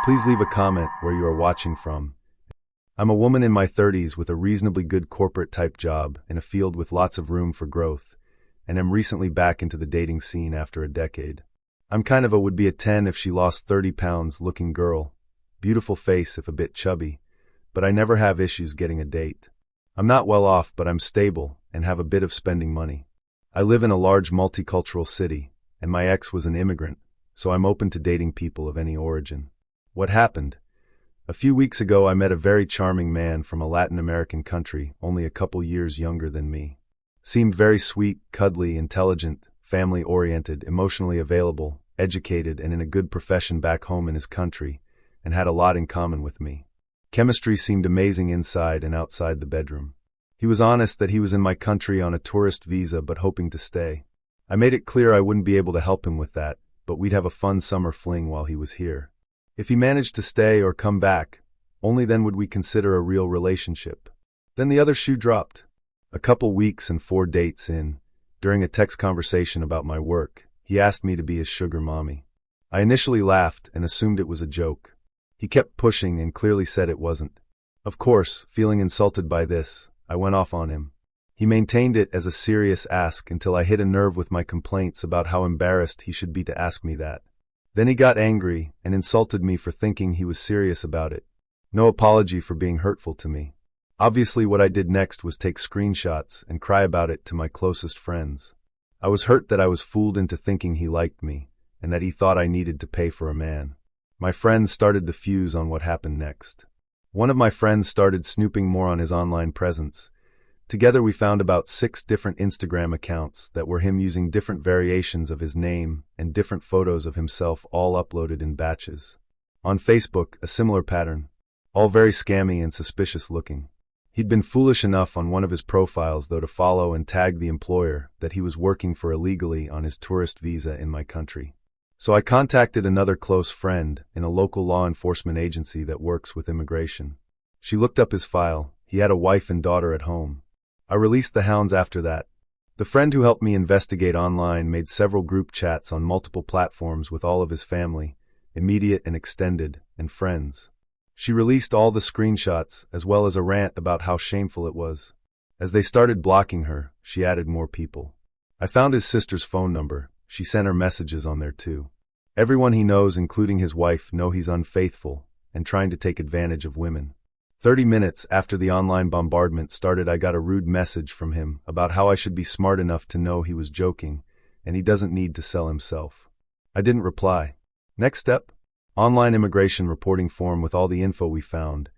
Please leave a comment where you are watching from. I'm a woman in my 30s with a reasonably good corporate-type job in a field with lots of room for growth, and am recently back into the dating scene after a decade. I'm kind of a would-be a 10 if she lost 30 pounds looking girl, beautiful face if a bit chubby, but I never have issues getting a date. I'm not well off, but I'm stable and have a bit of spending money. I live in a large multicultural city, and my ex was an immigrant, so I'm open to dating people of any origin. What happened? A few weeks ago I met a very charming man from a Latin American country, only a couple years younger than me. Seemed very sweet, cuddly, intelligent, family-oriented, emotionally available, educated, and in a good profession back home in his country, and had a lot in common with me. Chemistry seemed amazing inside and outside the bedroom. He was honest that he was in my country on a tourist visa but hoping to stay. I made it clear I wouldn't be able to help him with that, but we'd have a fun summer fling while he was here. If he managed to stay or come back, only then would we consider a real relationship. Then the other shoe dropped. A couple weeks and 4 dates in, during a text conversation about my work, he asked me to be his sugar mommy. I initially laughed and assumed it was a joke. He kept pushing and clearly said it wasn't. Of course, feeling insulted by this, I went off on him. He maintained it as a serious ask until I hit a nerve with my complaints about how embarrassed he should be to ask me that. Then he got angry and insulted me for thinking he was serious about it. No apology for being hurtful to me. Obviously what I did next was take screenshots and cry about it to my closest friends. I was hurt that I was fooled into thinking he liked me, and that he thought I needed to pay for a man. My friends started the fuse on what happened next. One of my friends started snooping more on his online presence. Together we found about 6 different Instagram accounts that were him using different variations of his name and different photos of himself all uploaded in batches. On Facebook, a similar pattern, all very scammy and suspicious looking. He'd been foolish enough on one of his profiles though to follow and tag the employer that he was working for illegally on his tourist visa in my country. So I contacted another close friend in a local law enforcement agency that works with immigration. She looked up his file. He had a wife and daughter at home. I released the hounds after that. The friend who helped me investigate online made several group chats on multiple platforms with all of his family, immediate and extended, and friends. She released all the screenshots as well as a rant about how shameful it was. As they started blocking her, she added more people. I found his sister's phone number. She sent her messages on there too. Everyone he knows, including his wife, know he's unfaithful and trying to take advantage of women. 30 minutes after the online bombardment started, I got a rude message from him about how I should be smart enough to know he was joking and he doesn't need to sell himself. I didn't reply. Next step? Online immigration reporting form with all the info we found.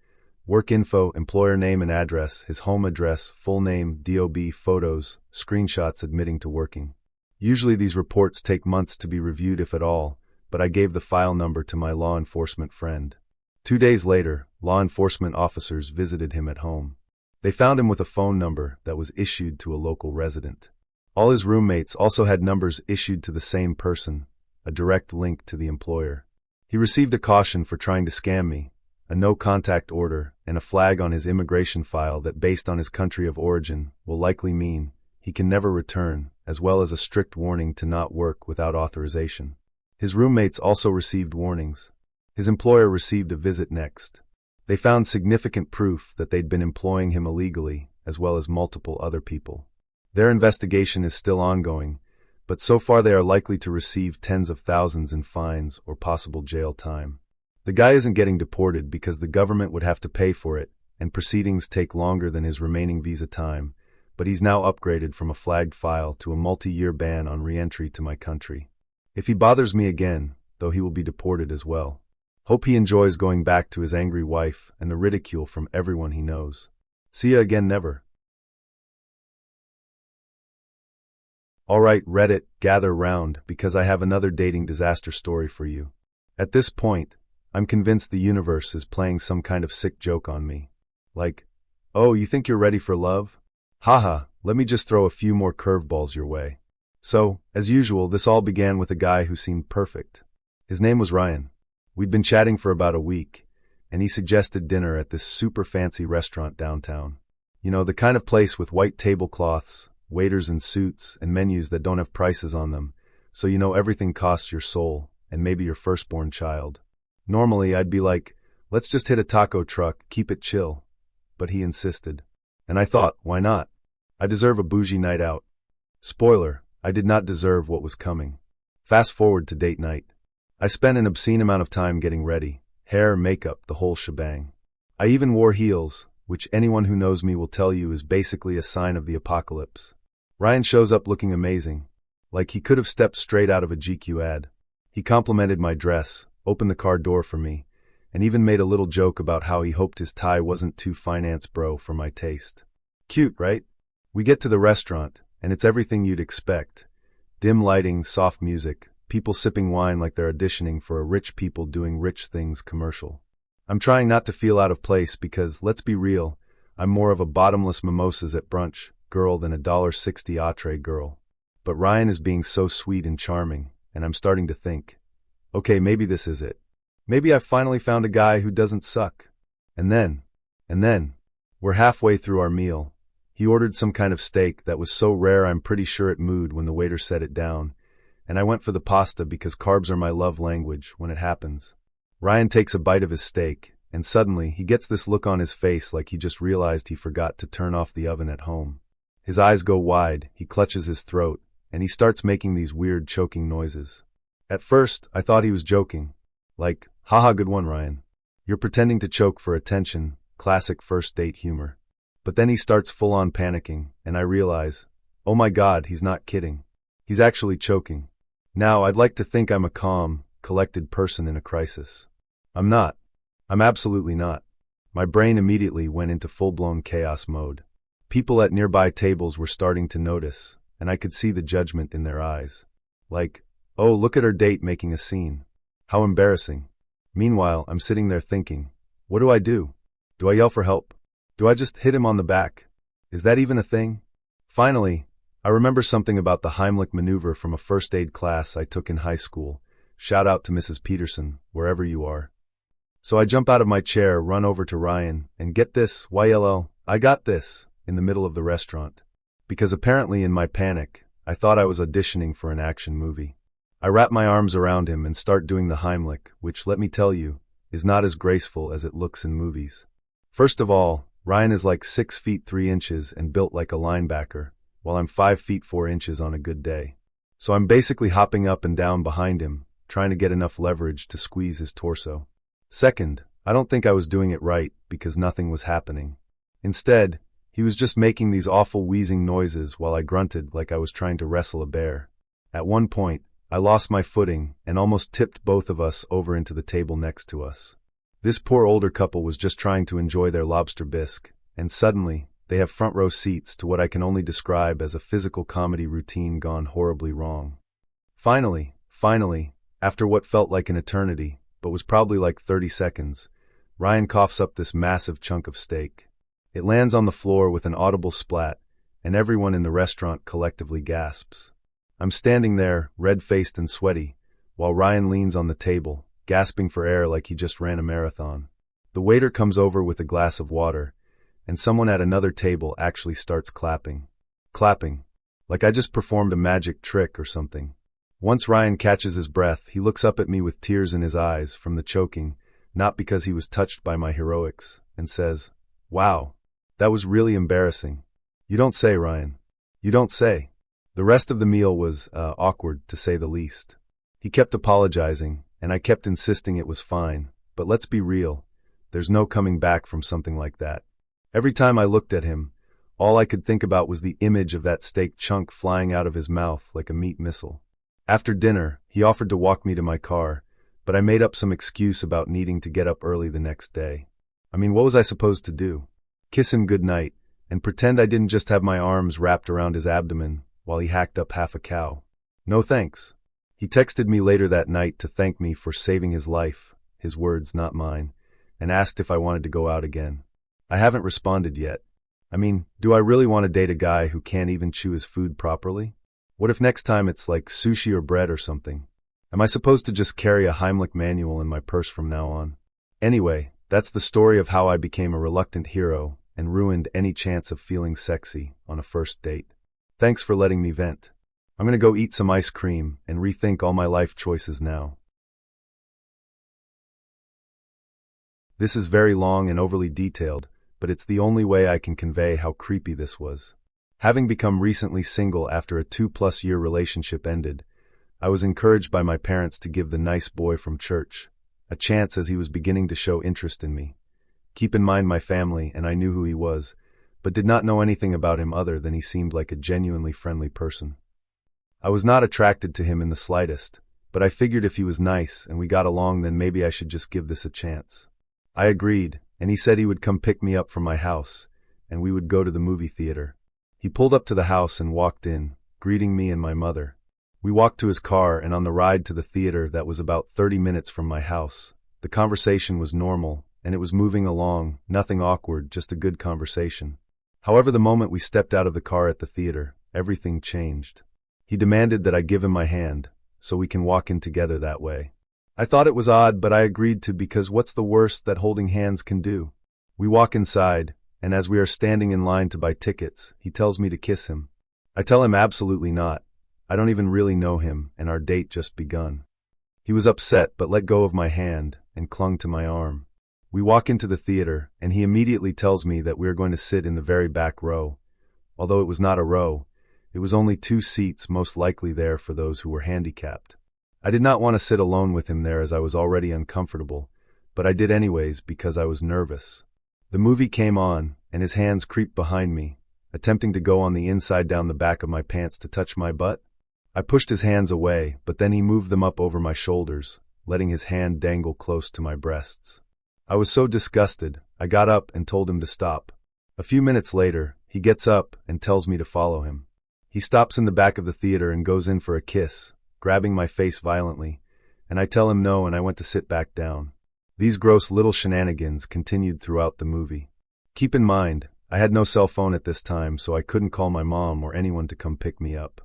Work info, employer name and address, his home address, full name, DOB, photos, screenshots admitting to working. Usually these reports take months to be reviewed if at all, but I gave the file number to my law enforcement friend. 2 days later, law enforcement officers visited him at home. They found him with a phone number that was issued to a local resident. All his roommates also had numbers issued to the same person, a direct link to the employer. He received a caution for trying to scam me, a no-contact order, and a flag on his immigration file that, based on his country of origin, will likely mean he can never return, as well as a strict warning to not work without authorization. His roommates also received warnings. His employer received a visit next. They found significant proof that they'd been employing him illegally, as well as multiple other people. Their investigation is still ongoing, but so far they are likely to receive tens of thousands in fines or possible jail time. The guy isn't getting deported because the government would have to pay for it, and proceedings take longer than his remaining visa time, but he's now upgraded from a flagged file to a multi-year ban on re-entry to my country. If he bothers me again, though, he will be deported as well. Hope he enjoys going back to his angry wife and the ridicule from everyone he knows. See ya again never. Alright, Reddit, gather round, because I have another dating disaster story for you. At this point, I'm convinced the universe is playing some kind of sick joke on me. Like, oh, you think you're ready for love? Haha, let me just throw a few more curveballs your way. So, as usual, this all began with a guy who seemed perfect. His name was Ryan. We'd been chatting for about a week, and he suggested dinner at this super fancy restaurant downtown. You know, the kind of place with white tablecloths, waiters in suits, and menus that don't have prices on them, so you know everything costs your soul, and maybe your firstborn child. Normally, I'd be like, let's just hit a taco truck, keep it chill. But he insisted. And I thought, why not? I deserve a bougie night out. Spoiler, I did not deserve what was coming. Fast forward to date night. I spent an obscene amount of time getting ready. Hair, makeup, the whole shebang. I even wore heels, which anyone who knows me will tell you is basically a sign of the apocalypse. Ryan shows up looking amazing. Like he could have stepped straight out of a GQ ad. He complimented my dress, opened the car door for me, and even made a little joke about how he hoped his tie wasn't too finance bro for my taste. Cute, right? We get to the restaurant, and it's everything you'd expect. Dim lighting, soft music, people sipping wine like they're auditioning for a rich people doing rich things commercial. I'm trying not to feel out of place because, let's be real, I'm more of a bottomless mimosas at brunch girl than a $1.60 entree girl. But Ryan is being so sweet and charming, and I'm starting to think, okay, maybe this is it. Maybe I've finally found a guy who doesn't suck. And then, we're halfway through our meal. He ordered some kind of steak that was so rare I'm pretty sure it mooed when the waiter set it down, and I went for the pasta because carbs are my love language when it happens. Ryan takes a bite of his steak, and suddenly he gets this look on his face like he just realized he forgot to turn off the oven at home. His eyes go wide, he clutches his throat, and he starts making these weird choking noises. At first, I thought he was joking. Like, haha, good one, Ryan. You're pretending to choke for attention, classic first date humor. But then he starts full-on panicking, and I realize, oh my God, he's not kidding. He's actually choking. Now, I'd like to think I'm a calm, collected person in a crisis. I'm not. I'm absolutely not. My brain immediately went into full-blown chaos mode. People at nearby tables were starting to notice, and I could see the judgment in their eyes. Like, oh, look at her date making a scene. How embarrassing. Meanwhile, I'm sitting there thinking, what do I do? Do I yell for help? Do I just hit him on the back? Is that even a thing? Finally, I remember something about the Heimlich maneuver from a first aid class I took in high school. Shout out to Mrs. Peterson, wherever you are. So I jump out of my chair, run over to Ryan, and get this, YLL, I got this, in the middle of the restaurant. Because apparently in my panic, I thought I was auditioning for an action movie. I wrap my arms around him and start doing the Heimlich, which, let me tell you, is not as graceful as it looks in movies. First of all, Ryan is like 6 feet 3 inches and built like a linebacker, while I'm 5 feet 4 inches on a good day. So I'm basically hopping up and down behind him, trying to get enough leverage to squeeze his torso. Second, I don't think I was doing it right because nothing was happening. Instead, he was just making these awful wheezing noises while I grunted like I was trying to wrestle a bear. At one point, I lost my footing and almost tipped both of us over into the table next to us. This poor older couple was just trying to enjoy their lobster bisque, and suddenly, they have front row seats to what I can only describe as a physical comedy routine gone horribly wrong. Finally, after what felt like an eternity, but was probably like 30 seconds, Ryan coughs up this massive chunk of steak. It lands on the floor with an audible splat, and everyone in the restaurant collectively gasps. I'm standing there, red-faced and sweaty, while Ryan leans on the table, gasping for air like he just ran a marathon. The waiter comes over with a glass of water, and someone at another table actually starts clapping. Clapping. Like I just performed a magic trick or something. Once Ryan catches his breath, he looks up at me with tears in his eyes from the choking, not because he was touched by my heroics, and says, "Wow, that was really embarrassing." You don't say, Ryan. You don't say. The rest of the meal was, awkward, to say the least. He kept apologizing, and I kept insisting it was fine, but let's be real, there's no coming back from something like that. Every time I looked at him, all I could think about was the image of that steak chunk flying out of his mouth like a meat missile. After dinner, he offered to walk me to my car, but I made up some excuse about needing to get up early the next day. I mean, what was I supposed to do? Kiss him goodnight, and pretend I didn't just have my arms wrapped around his abdomen while he hacked up half a cow? No thanks. He texted me later that night to thank me for saving his life, his words, not mine, and asked if I wanted to go out again. I haven't responded yet. I mean, do I really want to date a guy who can't even chew his food properly? What if next time it's like sushi or bread or something? Am I supposed to just carry a Heimlich manual in my purse from now on? Anyway, that's the story of how I became a reluctant hero and ruined any chance of feeling sexy on a first date. Thanks for letting me vent. I'm gonna go eat some ice cream and rethink all my life choices now. This is very long and overly detailed, but it's the only way I can convey how creepy this was. Having become recently single after a 2-plus-year relationship ended, I was encouraged by my parents to give the nice boy from church a chance as he was beginning to show interest in me. Keep in mind my family, and I knew who he was, but did not know anything about him other than he seemed like a genuinely friendly person. I was not attracted to him in the slightest, but I figured if he was nice and we got along, then maybe I should just give this a chance. I agreed, and he said he would come pick me up from my house, and we would go to the movie theater. He pulled up to the house and walked in, greeting me and my mother. We walked to his car, and on the ride to the theater that was about 30 minutes from my house, the conversation was normal, and it was moving along, nothing awkward, just a good conversation. However, the moment we stepped out of the car at the theater, everything changed. He demanded that I give him my hand, so we can walk in together that way. I thought it was odd, but I agreed to because what's the worst that holding hands can do? We walk inside, and as we are standing in line to buy tickets, he tells me to kiss him. I tell him absolutely not. I don't even really know him, and our date just begun. He was upset but let go of my hand and clung to my arm. We walk into the theater, and he immediately tells me that we are going to sit in the very back row. Although it was not a row, it was only 2 seats most likely there for those who were handicapped. I did not want to sit alone with him there as I was already uncomfortable, but I did anyways because I was nervous. The movie came on, and his hands creeped behind me, attempting to go on the inside down the back of my pants to touch my butt. I pushed his hands away, but then he moved them up over my shoulders, letting his hand dangle close to my breasts. I was so disgusted, I got up and told him to stop. A few minutes later, he gets up and tells me to follow him. He stops in the back of the theater and goes in for a kiss, grabbing my face violently, and I tell him no, and I went to sit back down. These gross little shenanigans continued throughout the movie. Keep in mind, I had no cell phone at this time, so I couldn't call my mom or anyone to come pick me up.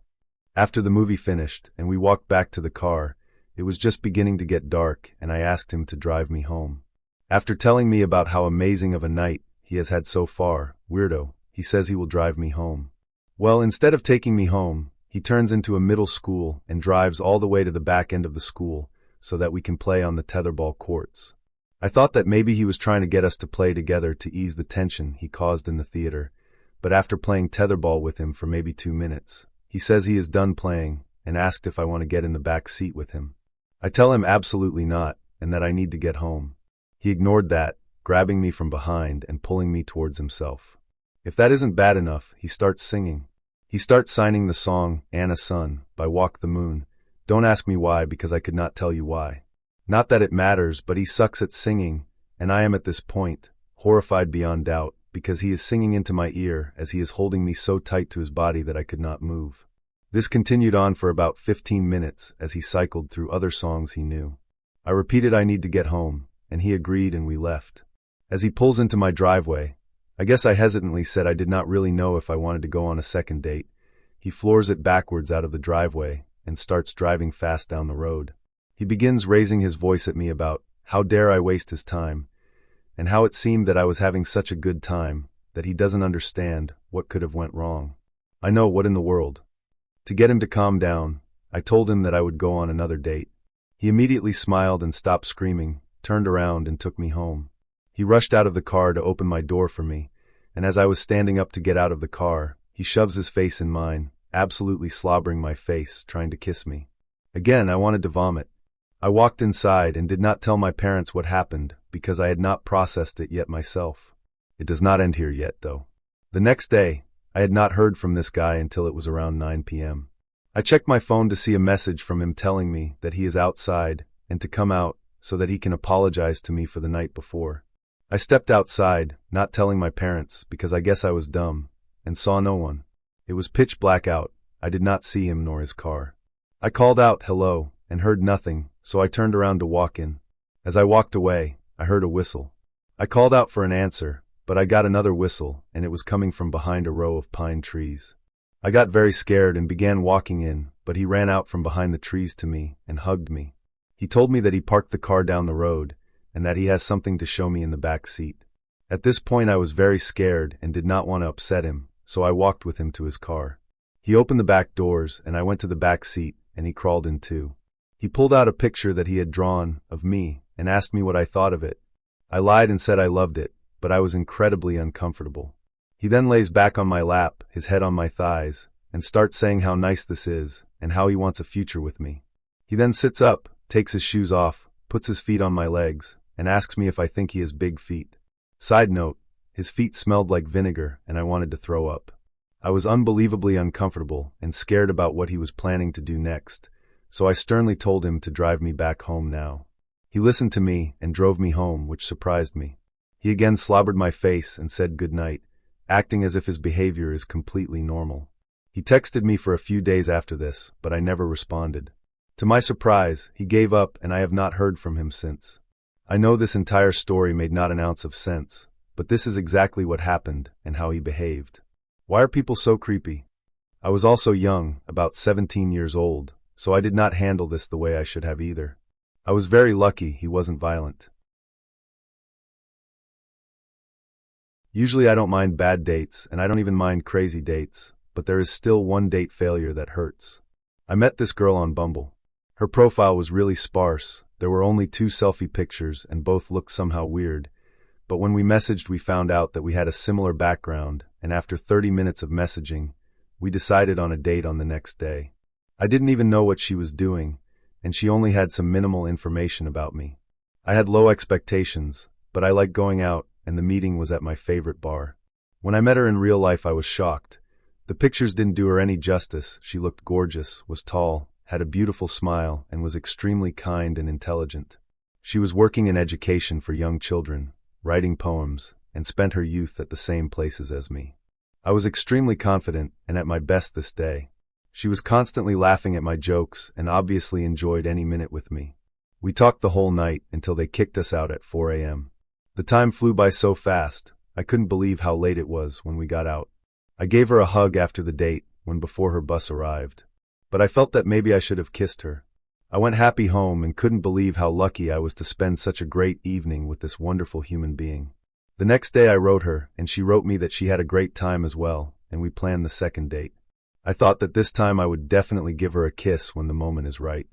After the movie finished and we walked back to the car, it was just beginning to get dark, and I asked him to drive me home. After telling me about how amazing of a night he has had so far, weirdo, he says he will drive me home. Well, instead of taking me home, he turns into a middle school and drives all the way to the back end of the school so that we can play on the tetherball courts. I thought that maybe he was trying to get us to play together to ease the tension he caused in the theater, but after playing tetherball with him for maybe 2 minutes, he says he is done playing and asked if I want to get in the back seat with him. I tell him absolutely not and that I need to get home. He ignored that, grabbing me from behind and pulling me towards himself. If that isn't bad enough, he starts singing. He starts signing the song Anna Sun by Walk the Moon. Don't ask me why, because I could not tell you why. Not that it matters, but he sucks at singing, and I am at this point, horrified beyond doubt, because he is singing into my ear as he is holding me so tight to his body that I could not move. This continued on for about 15 minutes as he cycled through other songs he knew. I repeated I need to get home, and he agreed and we left. As he pulls into my driveway, I guess I hesitantly said I did not really know if I wanted to go on a second date. He floors it backwards out of the driveway and starts driving fast down the road. He begins raising his voice at me about how dare I waste his time, and how it seemed that I was having such a good time that he doesn't understand what could have went wrong. I know, what in the world? To get him to calm down, I told him that I would go on another date. He immediately smiled and stopped screaming, turned around and took me home. He rushed out of the car to open my door for me, and as I was standing up to get out of the car, he shoves his face in mine, absolutely slobbering my face, trying to kiss me. Again, I wanted to vomit. I walked inside and did not tell my parents what happened because I had not processed it yet myself. It does not end here yet, though. The next day, I had not heard from this guy until it was around 9 p.m. I checked my phone to see a message from him telling me that he is outside and to come out so that he can apologize to me for the night before. I stepped outside, not telling my parents because I guess I was dumb, and saw no one. It was pitch black out. I did not see him nor his car. I called out hello and heard nothing, so I turned around to walk in. As I walked away, I heard a whistle. I called out for an answer, but I got another whistle, and it was coming from behind a row of pine trees. I got very scared and began walking in, but he ran out from behind the trees to me and hugged me. He told me that he parked the car down the road and that he has something to show me in the back seat. At this point I was very scared and did not want to upset him, so I walked with him to his car. He opened the back doors and I went to the back seat and he crawled in too. He pulled out a picture that he had drawn of me and asked me what I thought of it. I lied and said I loved it, but I was incredibly uncomfortable. He then lays back on my lap, his head on my thighs, and starts saying how nice this is and how he wants a future with me. He then sits up, takes his shoes off, puts his feet on my legs, and asks me if I think he has big feet. Side note, his feet smelled like vinegar and I wanted to throw up. I was unbelievably uncomfortable and scared about what he was planning to do next, so I sternly told him to drive me back home now. He listened to me and drove me home, which surprised me. He again slobbered my face and said goodnight, acting as if his behavior is completely normal. He texted me for a few days after this, but I never responded. To my surprise, he gave up and I have not heard from him since. I know this entire story made not an ounce of sense, but this is exactly what happened and how he behaved. Why are people so creepy? I was also young, about 17 years old, so I did not handle this the way I should have either. I was very lucky he wasn't violent. Usually I don't mind bad dates, and I don't even mind crazy dates, but there is still one date failure that hurts. I met this girl on Bumble. Her profile was really sparse, there were only 2 selfie pictures and both looked somehow weird, but when we messaged we found out that we had a similar background, and after 30 minutes of messaging, we decided on a date on the next day. I didn't even know what she was doing, and she only had some minimal information about me. I had low expectations, but I liked going out, and the meeting was at my favorite bar. When I met her in real life I was shocked. The pictures didn't do her any justice. She looked gorgeous, was tall, had a beautiful smile, and was extremely kind and intelligent. She was working in education for young children, writing poems, and spent her youth at the same places as me. I was extremely confident and at my best this day. She was constantly laughing at my jokes and obviously enjoyed any minute with me. We talked the whole night until they kicked us out at 4 a.m. The time flew by so fast, I couldn't believe how late it was when we got out. I gave her a hug after the date when before her bus arrived. But I felt that maybe I should have kissed her. I went happy home and couldn't believe how lucky I was to spend such a great evening with this wonderful human being. The next day I wrote her, and she wrote me that she had a great time as well, and we planned the second date. I thought that this time I would definitely give her a kiss when the moment is right.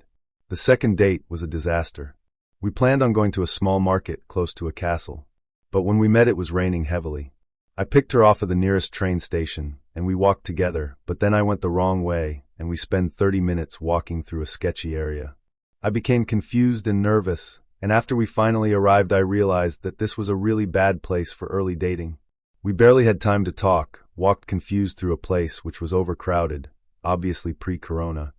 The second date was a disaster. We planned on going to a small market close to a castle, but when we met it was raining heavily. I picked her off of the nearest train station, and we walked together, but then I went the wrong way, and we spent 30 minutes walking through a sketchy area. I became confused and nervous, and after we finally arrived I realized that this was a really bad place for early dating. We barely had time to talk, walked confused through a place which was overcrowded, obviously pre-corona,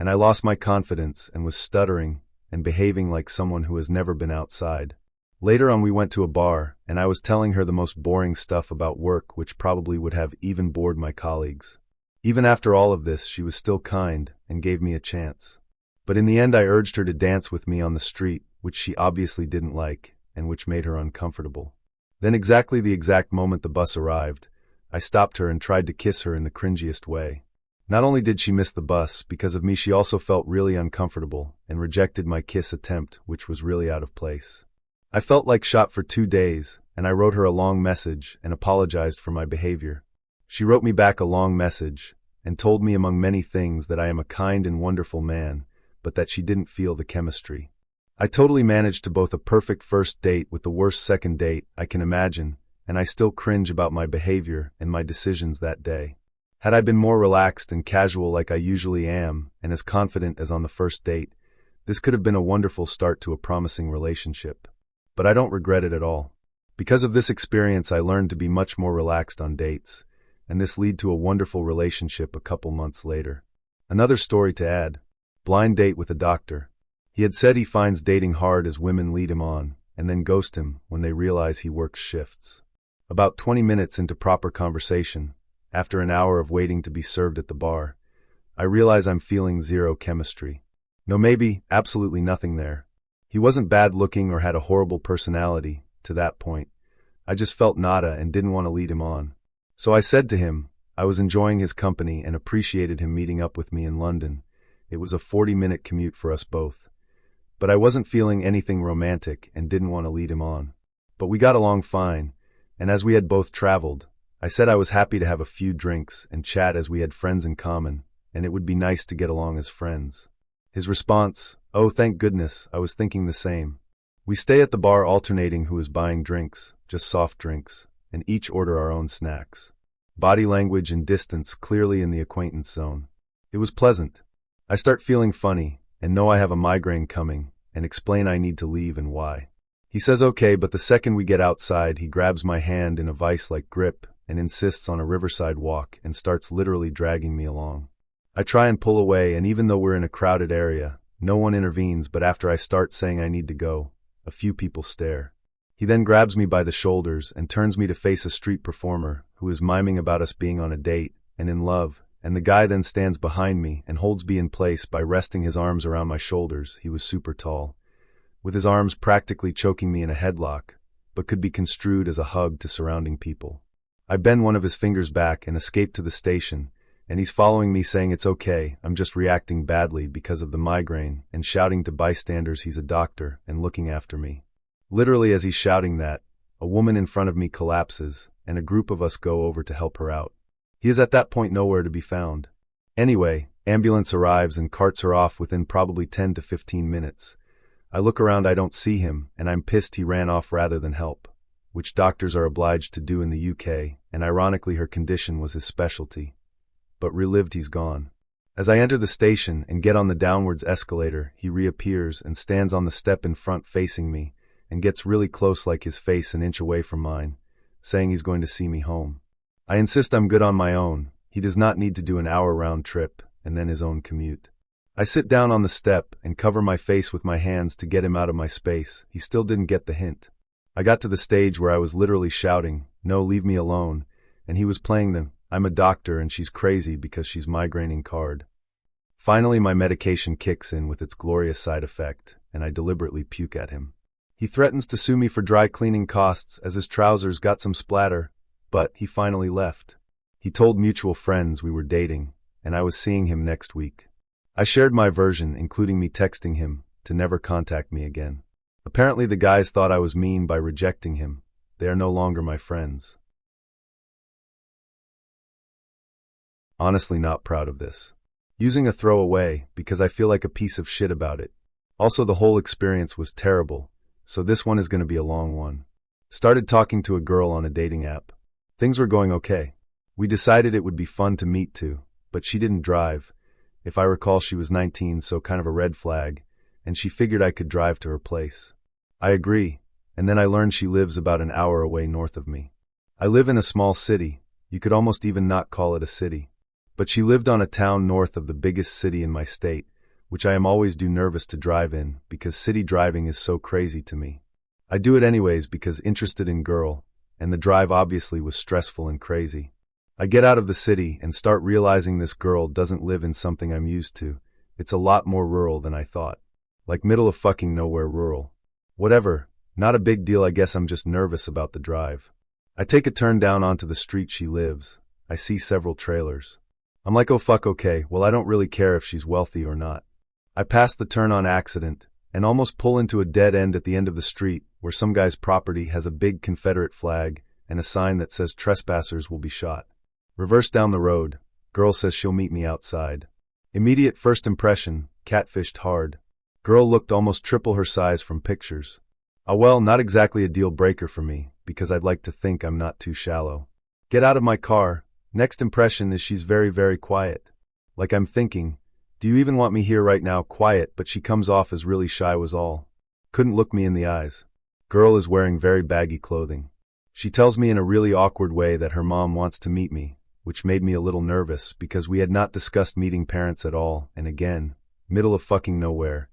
and I lost my confidence and was stuttering and behaving like someone who has never been outside. Later on we went to a bar, and I was telling her the most boring stuff about work which probably would have even bored my colleagues. Even after all of this, she was still kind and gave me a chance. But in the end I urged her to dance with me on the street, which she obviously didn't like, and which made her uncomfortable. Then exactly the exact moment the bus arrived, I stopped her and tried to kiss her in the cringiest way. Not only did she miss the bus, because of me she also felt really uncomfortable and rejected my kiss attempt, which was really out of place. I felt like shot for 2 days, and I wrote her a long message and apologized for my behavior. She wrote me back a long message and told me among many things that I am a kind and wonderful man, but that she didn't feel the chemistry. I totally managed to both a perfect first date with the worst second date I can imagine, and I still cringe about my behavior and my decisions that day. Had I been more relaxed and casual like I usually am, and as confident as on the first date, this could have been a wonderful start to a promising relationship. But I don't regret it at all. Because of this experience I learned to be much more relaxed on dates, and this led to a wonderful relationship a couple months later. Another story to add. Blind date with a doctor. He had said he finds dating hard as women lead him on, and then ghost him when they realize he works shifts. About 20 minutes into proper conversation, after an hour of waiting to be served at the bar, I realize I'm feeling zero chemistry. No, maybe absolutely nothing there. He wasn't bad looking or had a horrible personality, to that point. I just felt nada and didn't want to lead him on. So I said to him, I was enjoying his company and appreciated him meeting up with me in London. It was a 40-minute commute for us both. But I wasn't feeling anything romantic and didn't want to lead him on. But we got along fine, and as we had both traveled, I said I was happy to have a few drinks and chat as we had friends in common, and it would be nice to get along as friends. His response, "Oh, thank goodness, I was thinking the same." We stay at the bar alternating who is buying drinks, just soft drinks, and each order our own snacks. Body language and distance clearly in the acquaintance zone. It was pleasant. I start feeling funny, and know I have a migraine coming, and explain I need to leave and why. He says okay, but the second we get outside, he grabs my hand in a vice-like grip and insists on a riverside walk and starts literally dragging me along. I try and pull away, and even though we're in a crowded area, no one intervenes, but after I start saying I need to go, a few people stare. He then grabs me by the shoulders and turns me to face a street performer who is miming about us being on a date and in love, and the guy then stands behind me and holds me in place by resting his arms around my shoulders. He was super tall, with his arms practically choking me in a headlock, but could be construed as a hug to surrounding people. I bend one of his fingers back and escape to the station, and he's following me saying it's okay, I'm just reacting badly because of the migraine, and shouting to bystanders he's a doctor and looking after me. Literally as he's shouting that, a woman in front of me collapses, and a group of us go over to help her out. He is at that point nowhere to be found. Anyway, ambulance arrives and carts her off within probably 10 to 15 minutes. I look around, I don't see him, and I'm pissed he ran off rather than help, which doctors are obliged to do in the UK, and ironically her condition was his specialty. But relived, he's gone. As I enter the station and get on the downwards escalator, he reappears and stands on the step in front facing me, and gets really close, like his face an inch away from mine, saying he's going to see me home. I insist I'm good on my own. He does not need to do an hour round trip, and then his own commute. I sit down on the step and cover my face with my hands to get him out of my space. He still didn't get the hint. I got to the stage where I was literally shouting, "No, leave me alone," and he was playing the "I'm a doctor and she's crazy because she's migraining" card. Finally, my medication kicks in with its glorious side effect, and I deliberately puke at him. He threatens to sue me for dry cleaning costs as his trousers got some splatter, but he finally left. He told mutual friends we were dating, and I was seeing him next week. I shared my version, including me texting him to never contact me again. Apparently the guys thought I was mean by rejecting him. They are no longer my friends. Honestly not proud of this. Using a throwaway because I feel like a piece of shit about it. Also, the whole experience was terrible, so this one is going to be a long one. Started talking to a girl on a dating app. Things were going okay. We decided it would be fun to meet too, but she didn't drive. If I recall, she was 19, so kind of a red flag, and she figured I could drive to her place. I agree, and then I learned she lives about an hour away north of me. I live in a small city. You could almost even not call it a city. But she lived on a town north of the biggest city in my state, which I am always nervous to drive in because city driving is so crazy to me. I do it anyways because interested in girl, and the drive obviously was stressful and crazy. I get out of the city and start realizing this girl doesn't live in something I'm used to. It's a lot more rural than I thought. Like middle of fucking nowhere rural. Whatever, not a big deal, I guess I'm just nervous about the drive. I take a turn down onto the street she lives. I see several trailers. I'm like, oh fuck, okay, well I don't really care if she's wealthy or not. I pass the turn on accident, and almost pull into a dead end at the end of the street where some guy's property has a big Confederate flag and a sign that says trespassers will be shot. Reverse down the road. Girl says she'll meet me outside. Immediate first impression, catfished hard. Girl looked almost triple her size from pictures. Well, not exactly a deal breaker for me, because I'd like to think I'm not too shallow. Get out of my car. Next impression is she's very, very quiet. Like I'm thinking, do you even want me here right now? Quiet, but she comes off as really shy was all. Couldn't look me in the eyes. Girl is wearing very baggy clothing. She tells me in a really awkward way that her mom wants to meet me, which made me a little nervous because we had not discussed meeting parents at all, and again, middle of fucking nowhere.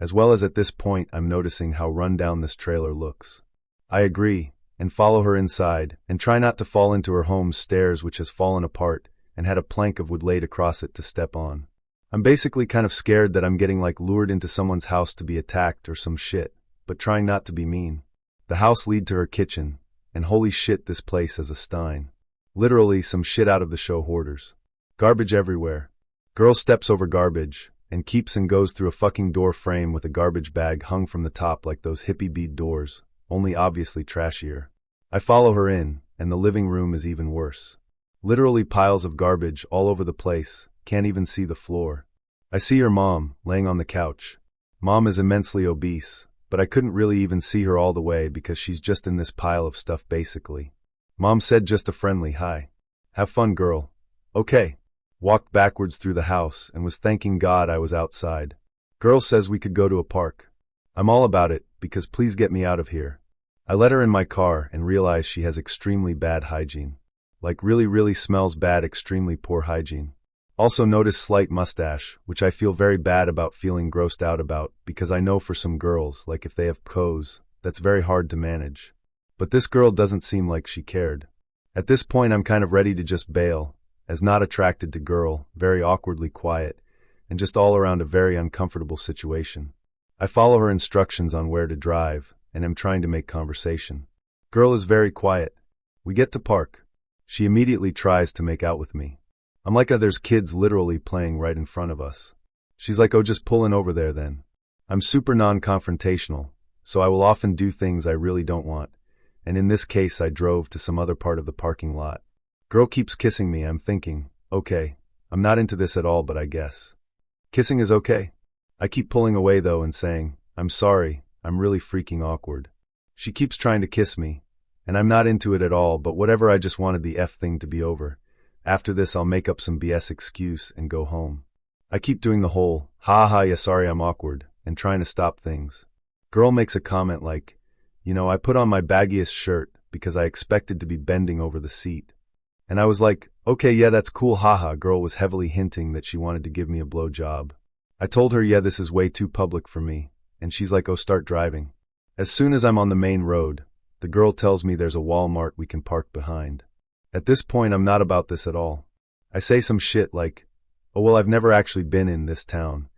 As well as at this point I'm noticing how run down this trailer looks. I agree, and follow her inside, and try not to fall into her home's stairs, which has fallen apart, and had a plank of wood laid across it to step on. I'm basically kind of scared that I'm getting like lured into someone's house to be attacked or some shit, but trying not to be mean. The house lead to her kitchen, and holy shit, this place has a stein. Literally some shit out of the show Hoarders. Garbage everywhere. Girl steps over garbage, and keeps and goes through a fucking door frame with a garbage bag hung from the top like those hippie bead doors, only obviously trashier. I follow her in, and the living room is even worse. Literally piles of garbage all over the place, can't even see the floor. I see her mom, laying on the couch. Mom is immensely obese, but I couldn't really even see her all the way because she's just in this pile of stuff basically. Mom said just a friendly hi. Have fun, girl. Okay. Walked backwards through the house and was thanking God I was outside. Girl says we could go to a park. I'm all about it, because please get me out of here. I let her in my car and realize she has extremely bad hygiene. Like really smells bad, extremely poor hygiene. Also notice slight mustache, which I feel very bad about feeling grossed out about, because I know for some girls, like if they have PCOS, that's very hard to manage. But this girl doesn't seem like she cared. At this point I'm kind of ready to just bail, as not attracted to girl, very awkwardly quiet, and just all around a very uncomfortable situation. I follow her instructions on where to drive, and am trying to make conversation. Girl is very quiet. We get to park. She immediately tries to make out with me. I'm like, there's kids literally playing right in front of us. She's like, oh, just pull in over there then. I'm super non-confrontational, so I will often do things I really don't want, and in this case I drove to some other part of the parking lot. Girl keeps kissing me. I'm thinking, okay, I'm not into this at all, but I guess. Kissing is okay. I keep pulling away though and saying, I'm sorry, I'm really freaking awkward. She keeps trying to kiss me, and I'm not into it at all, but whatever, I just wanted the F thing to be over. After this I'll make up some BS excuse and go home. I keep doing the whole, yeah sorry I'm awkward, and trying to stop things. Girl makes a comment like, I put on my baggiest shirt because I expected to be bending over the seat. And I was like, okay, yeah, that's cool, haha. Girl was heavily hinting that she wanted to give me a blow job. I told her, yeah, this is way too public for me, and she's like, oh, start driving. As soon as I'm on the main road, the girl tells me there's a Walmart we can park behind. At this point I'm not about this at all. I say some shit like, oh well, I've never actually been in this town.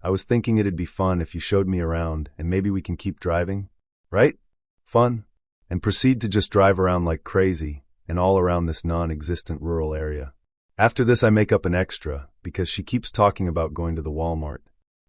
I was thinking it'd be fun if you showed me around and maybe we can keep driving. Right? Fun? And proceed to just drive around like crazy and all around this non-existent rural area. After this I make up an extra because she keeps talking about going to the Walmart.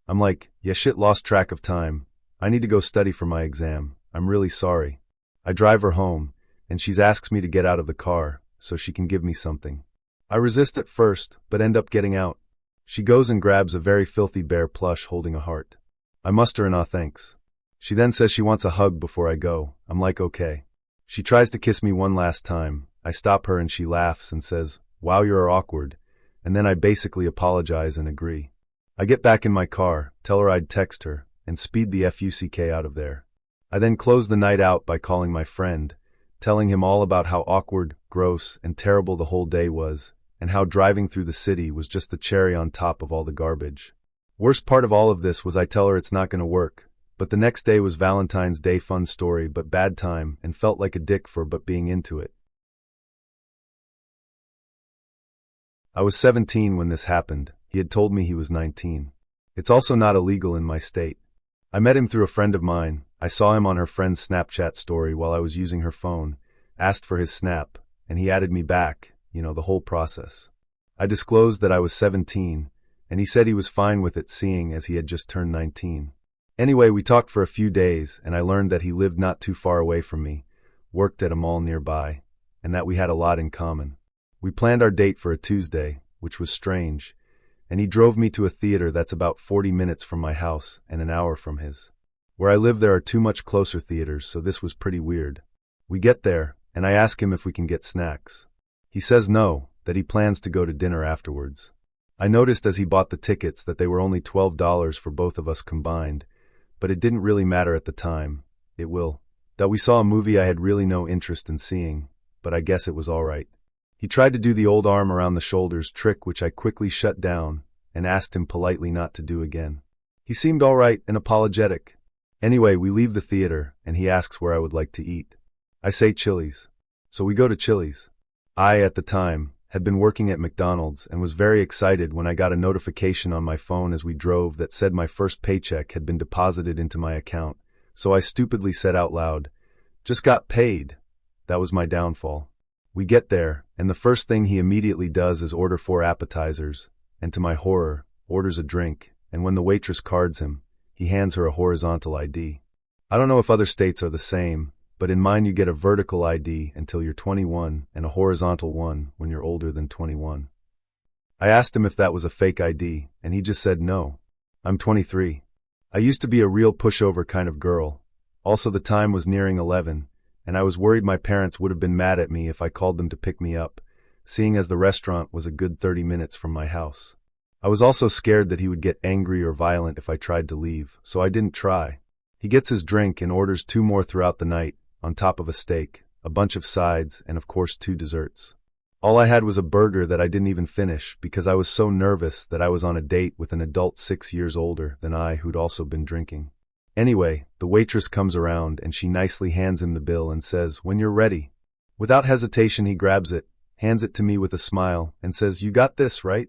I'm like, yeah shit, lost track of time. I need to go study for my exam. I'm really sorry. I drive her home, and she asks me to get out of the car so she can give me something. I resist at first, but end up getting out. She goes and grabs a very filthy bear plush holding a heart. I muster an thanks. She then says she wants a hug before I go. I'm like, okay. She tries to kiss me one last time. I stop her and she laughs and says, wow, you're awkward, and then I basically apologize and agree. I get back in my car, tell her I'd text her, and speed the fuck out of there. I then close the night out by calling my friend, telling him all about how awkward, gross, and terrible the whole day was, and how driving through the city was just the cherry on top of all the garbage. Worst part of all of this was I tell her it's not gonna work, but the next day was Valentine's Day, fun story but bad time, and felt like a dick for but being into it. I was 17 when this happened. He had told me he was 19. It's also not illegal in my state. I met him through a friend of mine. I saw him on her friend's Snapchat story while I was using her phone, asked for his snap, and he added me back, the whole process. I disclosed that I was 17, and he said he was fine with it seeing as he had just turned 19. Anyway, we talked for a few days, and I learned that he lived not too far away from me, worked at a mall nearby, and that we had a lot in common. We planned our date for a Tuesday, which was strange, and he drove me to a theater that's about 40 minutes from my house and an hour from his. Where I live there are two much closer theaters, so this was pretty weird. We get there, and I ask him if we can get snacks. He says no, that he plans to go to dinner afterwards. I noticed as he bought the tickets that they were only $12 for both of us combined, but it didn't really matter at the time. That we saw a movie I had really no interest in seeing, but I guess it was alright. He tried to do the old arm around the shoulders trick, which I quickly shut down and asked him politely not to do again. He seemed alright and apologetic. Anyway, we leave the theater, and he asks where I would like to eat. I say Chili's. So we go to Chili's. I, at the time, had been working at McDonald's and was very excited when I got a notification on my phone as we drove that said my first paycheck had been deposited into my account, so I stupidly said out loud, "Just got paid." That was my downfall. We get there, and the first thing he immediately does is order 4 appetizers, and to my horror, orders a drink, and when the waitress cards him, he hands her a horizontal ID. I don't know if other states are the same, but in mine you get a vertical ID until you're 21 and a horizontal one when you're older than 21. I asked him if that was a fake ID, and he just said no. I'm 23. I used to be a real pushover kind of girl. Also, the time was nearing 11, and I was worried my parents would have been mad at me if I called them to pick me up, seeing as the restaurant was a good 30 minutes from my house. I was also scared that he would get angry or violent if I tried to leave, so I didn't try. He gets his drink and orders 2 more throughout the night, on top of a steak, a bunch of sides, and of course 2 desserts. All I had was a burger that I didn't even finish because I was so nervous that I was on a date with an adult 6 years older than I who'd also been drinking. Anyway, the waitress comes around and she nicely hands him the bill and says, "When you're ready." Without hesitation, he grabs it, hands it to me with a smile, and says, "You got this, right?"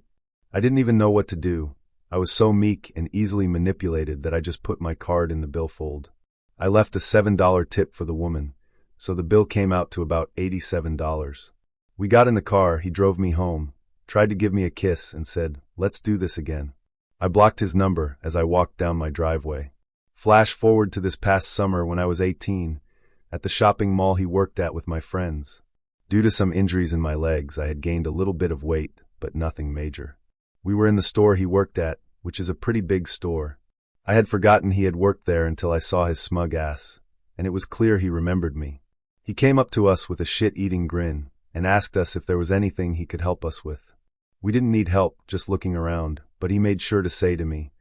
I didn't even know what to do. I was so meek and easily manipulated that I just put my card in the billfold. I left a $7 tip for the woman, so the bill came out to about $87. We got in the car, he drove me home, tried to give me a kiss, and said, "Let's do this again." I blocked his number as I walked down my driveway. Flash forward to this past summer when I was 18, at the shopping mall he worked at with my friends. Due to some injuries in my legs, I had gained a little bit of weight, but nothing major. We were in the store he worked at, which is a pretty big store. I had forgotten he had worked there until I saw his smug ass, and it was clear he remembered me. He came up to us with a shit-eating grin and asked us if there was anything he could help us with. We didn't need help, just looking around, but he made sure to say to me,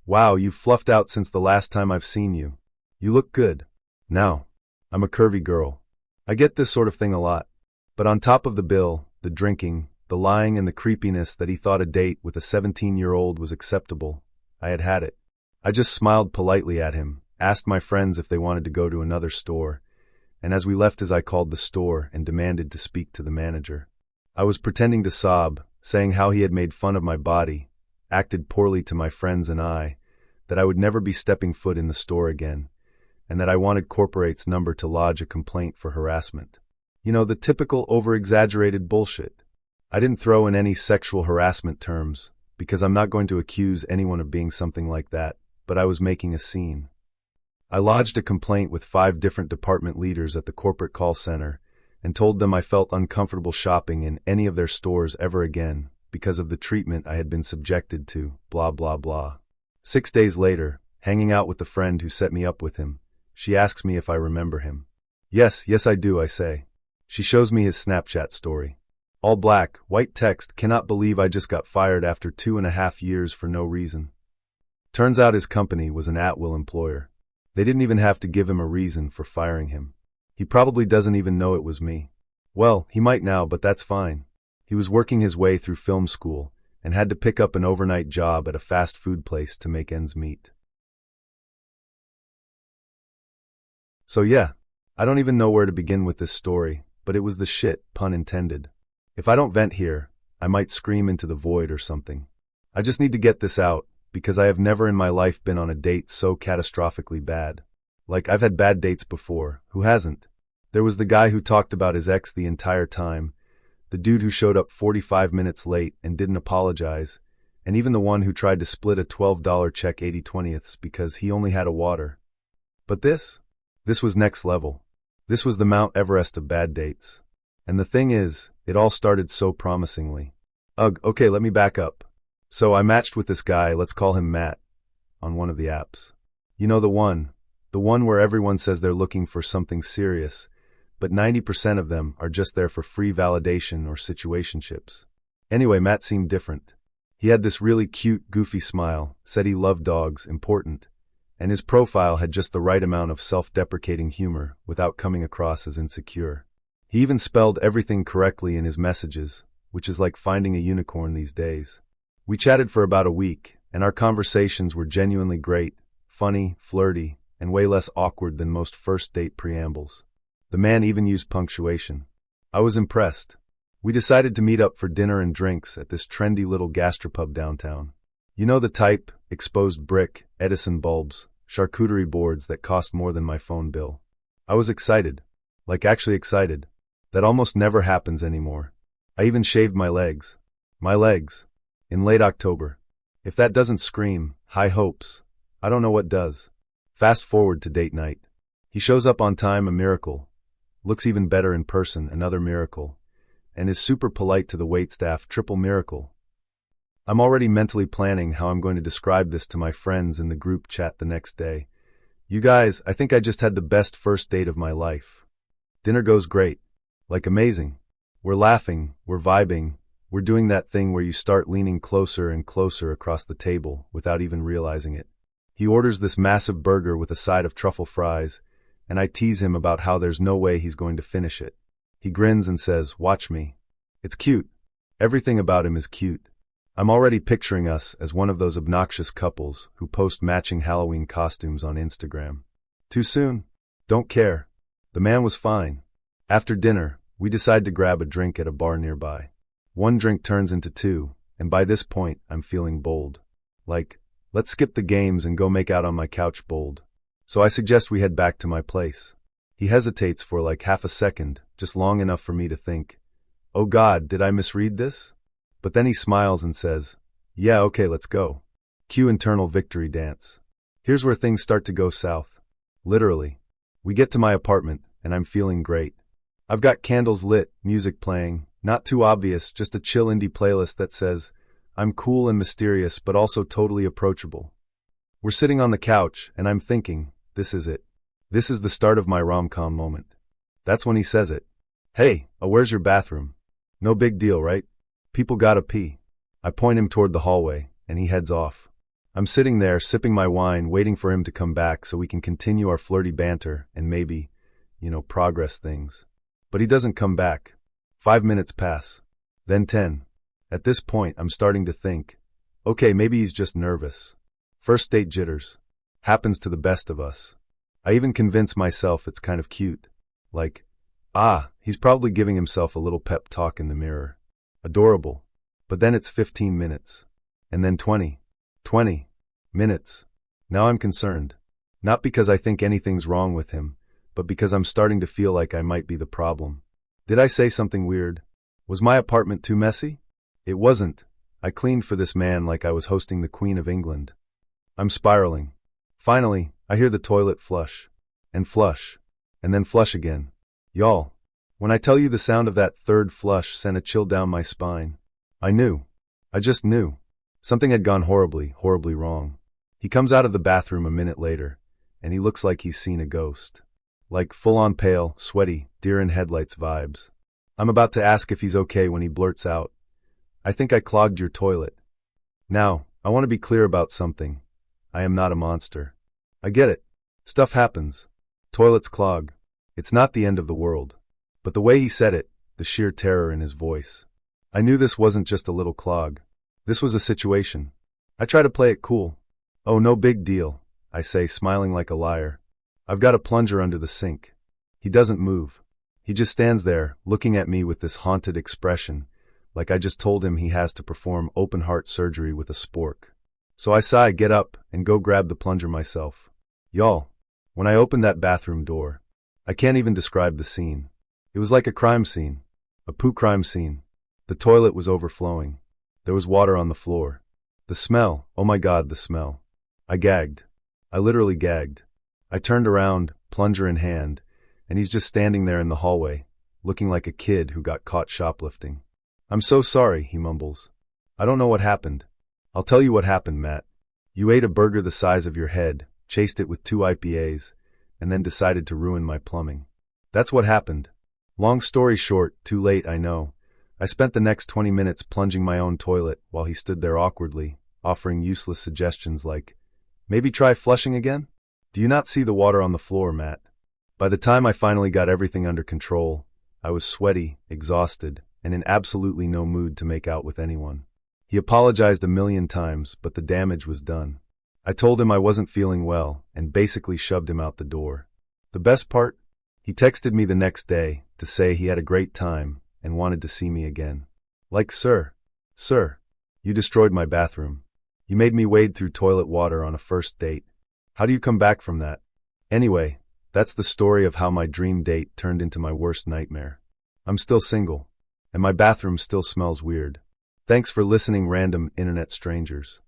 "Wow, you've fluffed out since the last time I've seen you. You look good." Now, I'm a curvy girl. I get this sort of thing a lot. But on top of the bill, the drinking, the lying, and the creepiness that he thought a date with a 17-year-old was acceptable, I had had it. I just smiled politely at him, asked my friends if they wanted to go to another store, and as we left I called the store and demanded to speak to the manager. I was pretending to sob, saying how he had made fun of my body, acted poorly to my friends and I, that I would never be stepping foot in the store again, and that I wanted corporate's number to lodge a complaint for harassment. You know, the typical over-exaggerated bullshit. I didn't throw in any sexual harassment terms, because I'm not going to accuse anyone of being something like that, but I was making a scene. I lodged a complaint with 5 different department leaders at the corporate call center and told them I felt uncomfortable shopping in any of their stores ever again because of the treatment I had been subjected to, blah blah blah. 6 days later, hanging out with the friend who set me up with him, she asks me if I remember him. Yes, I do, I say. She shows me his Snapchat story. All black, white text, "Cannot believe I just got fired after 2.5 years for no reason." Turns out his company was an at-will employer. They didn't even have to give him a reason for firing him. He probably doesn't even know it was me. Well, he might now, but that's fine. He was working his way through film school and had to pick up an overnight job at a fast food place to make ends meet. So yeah, I don't even know where to begin with this story, but it was the shit, pun intended. If I don't vent here, I might scream into the void or something. I just need to get this out, because I have never in my life been on a date so catastrophically bad. Like, I've had bad dates before, who hasn't? There was the guy who talked about his ex the entire time, the dude who showed up 45 minutes late and didn't apologize, and even the one who tried to split a $12 check 80/20ths because he only had a water. But this was next level. This was the Mount Everest of bad dates. And the thing is, it all started so promisingly. Okay, let me back up. So I matched with this guy, let's call him Matt, on one of the apps. You know the one where everyone says they're looking for something serious, but 90% of them are just there for free validation or situationships. Anyway, Matt seemed different. He had this really cute, goofy smile, said he loved dogs, important, and his profile had just the right amount of self-deprecating humor without coming across as insecure. He even spelled everything correctly in his messages, which is like finding a unicorn these days. We chatted for about a week, and our conversations were genuinely great, funny, flirty, and way less awkward than most first date preambles. The man even used punctuation. I was impressed. We decided to meet up for dinner and drinks at this trendy little gastropub downtown. You know the type, exposed brick, Edison bulbs, charcuterie boards that cost more than my phone bill. I was excited. Like actually excited. That almost never happens anymore. I even shaved my legs. My legs. In late October. If that doesn't scream high hopes, I don't know what does. Fast forward to date night. He shows up on time, a miracle. Looks even better in person, another miracle. And is super polite to the waitstaff, triple miracle. I'm already mentally planning how I'm going to describe this to my friends in the group chat the next day. You guys, I think I just had the best first date of my life. Dinner goes great. Like amazing. We're laughing, we're vibing, we're doing that thing where you start leaning closer and closer across the table without even realizing it. He orders this massive burger with a side of truffle fries, and I tease him about how there's no way he's going to finish it. He grins and says, "Watch me." It's cute. Everything about him is cute. I'm already picturing us as one of those obnoxious couples who post matching Halloween costumes on Instagram. Too soon? Don't care. The man was fine. After dinner, we decide to grab a drink at a bar nearby. One drink turns into two, and by this point, I'm feeling bold. Like, let's skip the games and go make out on my couch bold. So I suggest we head back to my place. He hesitates for like half a second, just long enough for me to think, "Oh God, did I misread this?" But then he smiles and says, "Yeah, okay, let's go." Cue internal victory dance. Here's where things start to go south. Literally. We get to my apartment, and I'm feeling great. I've got candles lit, music playing, not too obvious, just a chill indie playlist that says, I'm cool and mysterious but also totally approachable. We're sitting on the couch, and I'm thinking, this is it. This is the start of my rom-com moment. That's when he says it. "Hey, where's your bathroom?" No big deal, right? People gotta pee. I point him toward the hallway, and he heads off. I'm sitting there, sipping my wine, waiting for him to come back so we can continue our flirty banter and maybe, progress things. But he doesn't come back. 5 minutes pass. Then 10. At this point, I'm starting to think, okay, maybe he's just nervous. First date jitters. Happens to the best of us. I even convince myself it's kind of cute. Like, he's probably giving himself a little pep talk in the mirror. Adorable. But then it's 15 minutes. And then 20 minutes. Now I'm concerned. Not because I think anything's wrong with him, but because I'm starting to feel like I might be the problem. Did I say something weird? Was my apartment too messy? It wasn't. I cleaned for this man like I was hosting the Queen of England. I'm spiraling. Finally, I hear the toilet flush. And then flush again. Y'all, when I tell you the sound of that third flush sent a chill down my spine. I knew. I just knew. Something had gone horribly, horribly wrong. He comes out of the bathroom a minute later, and he looks like he's seen a ghost. Like full-on pale, sweaty, deer-in-headlights vibes. I'm about to ask if he's okay when he blurts out, "I think I clogged your toilet." Now, I want to be clear about something. I am not a monster. I get it. Stuff happens. Toilets clog. It's not the end of the world. But the way he said it, the sheer terror in his voice. I knew this wasn't just a little clog. This was a situation. I try to play it cool. "Oh, no big deal," I say, smiling like a liar. "I've got a plunger under the sink." He doesn't move. He just stands there, looking at me with this haunted expression, like I just told him he has to perform open-heart surgery with a spork. So I sigh, get up, and go grab the plunger myself. Y'all, when I opened that bathroom door, I can't even describe the scene. It was like a crime scene. A poo crime scene. The toilet was overflowing. There was water on the floor. The smell, oh my God, the smell. I gagged. I literally gagged. I turned around, plunger in hand, and he's just standing there in the hallway, looking like a kid who got caught shoplifting. "I'm so sorry," he mumbles. "I don't know what happened." "I'll tell you what happened, Matt. You ate a burger the size of your head, chased it with 2 IPAs, and then decided to ruin my plumbing. That's what happened. Long story short, too late, I know. I spent the next 20 minutes plunging my own toilet while he stood there awkwardly, offering useless suggestions like, maybe try flushing again? Do you not see the water on the floor, Matt? By the time I finally got everything under control, I was sweaty, exhausted, and in absolutely no mood to make out with anyone. He apologized a million times, but the damage was done. I told him I wasn't feeling well and basically shoved him out the door. The best part? He texted me the next day to say he had a great time and wanted to see me again. Like, sir, you destroyed my bathroom. You made me wade through toilet water on a first date. How do you come back from that? Anyway, that's the story of how my dream date turned into my worst nightmare. I'm still single, and my bathroom still smells weird. Thanks for listening, random internet strangers.